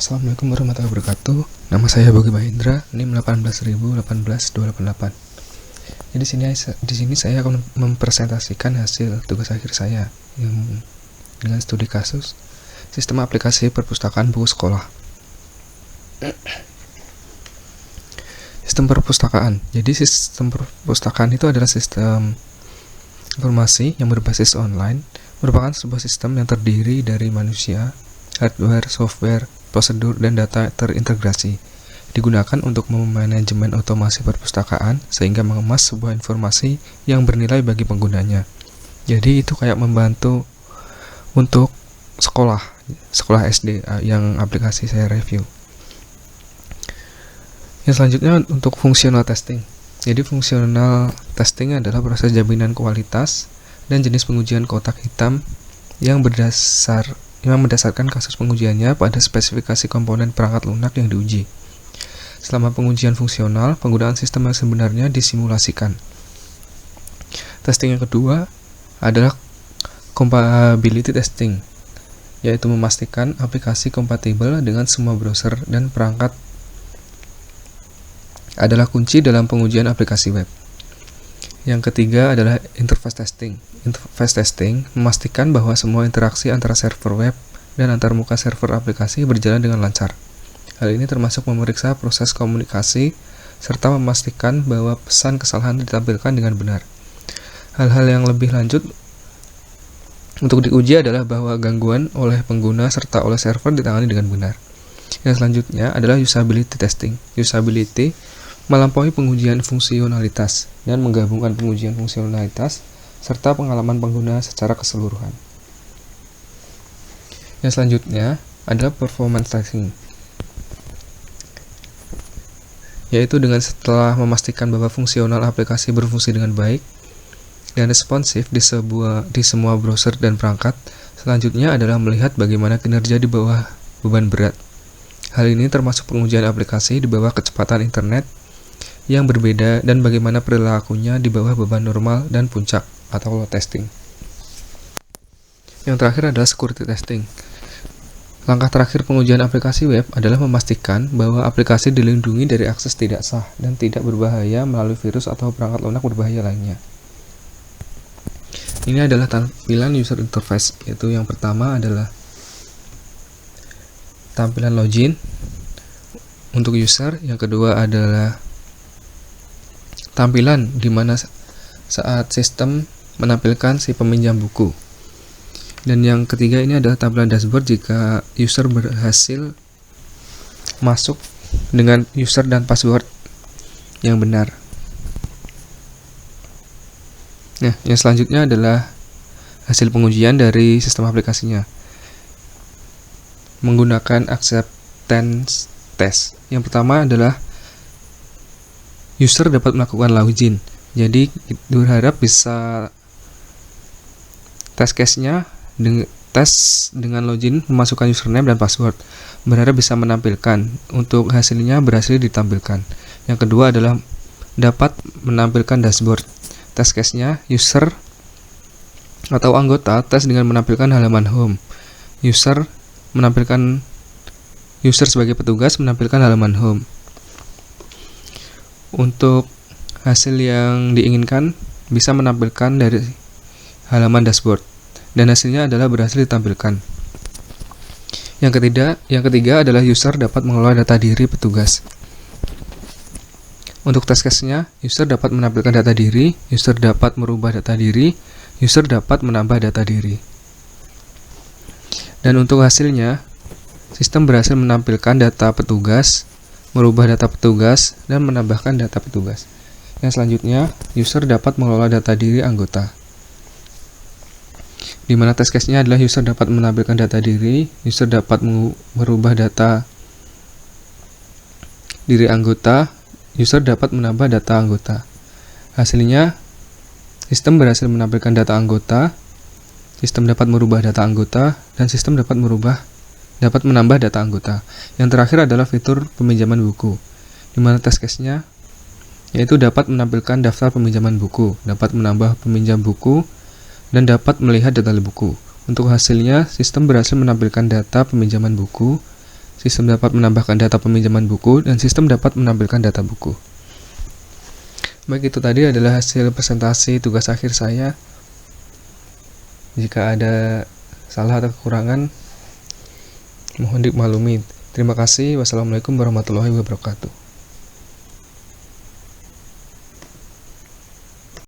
Assalamualaikum warahmatullahi wabarakatuh. Nama saya Bogi Mahendra, NIM 18018-288. Jadi di sini saya akan mempresentasikan hasil tugas akhir saya yang dengan studi kasus sistem aplikasi perpustakaan buku sekolah. Sistem perpustakaan. Jadi sistem perpustakaan itu adalah sistem informasi yang berbasis online, merupakan sebuah sistem yang terdiri dari manusia, hardware, software, prosedur, dan data terintegrasi. Digunakan untuk memanajemen otomasi perpustakaan sehingga mengemas sebuah informasi yang bernilai bagi penggunanya. Jadi itu kayak membantu untuk sekolah SD yang aplikasi saya review. Yang selanjutnya untuk fungsional testing. Jadi fungsional testing adalah proses jaminan kualitas dan jenis pengujian kotak hitam yang berdasarkan kasus pengujiannya pada spesifikasi komponen perangkat lunak yang diuji. Selama pengujian fungsional, penggunaan sistem yang sebenarnya disimulasikan. Testing yang kedua adalah compatibility testing, yaitu memastikan aplikasi kompatibel dengan semua browser dan perangkat adalah kunci dalam pengujian aplikasi web. Yang ketiga adalah interface testing. Interface testing memastikan bahwa semua interaksi antara server web dan antarmuka server aplikasi berjalan dengan lancar. Hal ini termasuk memeriksa proses komunikasi serta memastikan bahwa pesan kesalahan ditampilkan dengan benar. Hal-hal yang lebih lanjut untuk diuji adalah bahwa gangguan oleh pengguna serta oleh server ditangani dengan benar. Yang selanjutnya adalah usability testing. Usability melampaui pengujian fungsionalitas dan menggabungkan pengujian fungsionalitas serta pengalaman pengguna secara keseluruhan. Yang selanjutnya adalah performance testing, yaitu dengan setelah memastikan bahwa fungsional aplikasi berfungsi dengan baik dan responsif di semua browser dan perangkat. Selanjutnya adalah melihat bagaimana kinerja di bawah beban berat. Hal ini termasuk pengujian aplikasi di bawah kecepatan internet yang berbeda dan bagaimana perilakunya di bawah beban normal dan puncak atau load testing. Yang terakhir adalah security testing. Langkah terakhir pengujian aplikasi web adalah memastikan bahwa aplikasi dilindungi dari akses tidak sah dan tidak berbahaya melalui virus atau perangkat lunak berbahaya lainnya. Ini adalah tampilan user interface, yaitu yang pertama adalah tampilan login untuk user, yang kedua adalah tampilan di mana saat sistem menampilkan si peminjam buku. Dan yang ketiga ini adalah tampilan dashboard jika user berhasil masuk dengan user dan password yang benar. Nah, yang selanjutnya adalah hasil pengujian dari sistem aplikasinya menggunakan acceptance test. Yang pertama adalah user dapat melakukan login. Jadi berharap bisa test case-nya dengan login memasukkan username dan password. Berharap bisa menampilkan. Untuk hasilnya berhasil ditampilkan. Yang kedua adalah dapat menampilkan dashboard. Test case-nya user atau anggota tes dengan menampilkan halaman home. User sebagai petugas menampilkan halaman home. Untuk hasil yang diinginkan bisa menampilkan dari halaman dashboard dan hasilnya adalah berhasil ditampilkan. Yang ketiga adalah user dapat mengelola data diri petugas. Untuk test case-nya, user dapat menampilkan data diri, user dapat merubah data diri, user dapat menambah data diri. Dan untuk hasilnya, sistem berhasil menampilkan data petugas, merubah data petugas, dan menambahkan data petugas. Yang selanjutnya, user dapat mengelola data diri anggota. Di mana test case-nya adalah user dapat menampilkan data diri, user dapat merubah data diri anggota, user dapat menambah data anggota. Hasilnya, sistem berhasil menampilkan data anggota, sistem dapat merubah data anggota, dan sistem dapat menambah data anggota. Yang terakhir adalah fitur peminjaman buku, di mana test case-nya yaitu dapat menampilkan daftar peminjaman buku, dapat menambah peminjam buku, dan dapat melihat detail buku. Untuk hasilnya, sistem berhasil menampilkan data peminjaman buku, sistem dapat menambahkan data peminjaman buku, dan sistem dapat menampilkan data buku. Baik, itu tadi adalah hasil presentasi tugas akhir saya. Jika ada salah atau kekurangan, mohon dimaklumi. Terima kasih. Wassalamualaikum warahmatullahi wabarakatuh.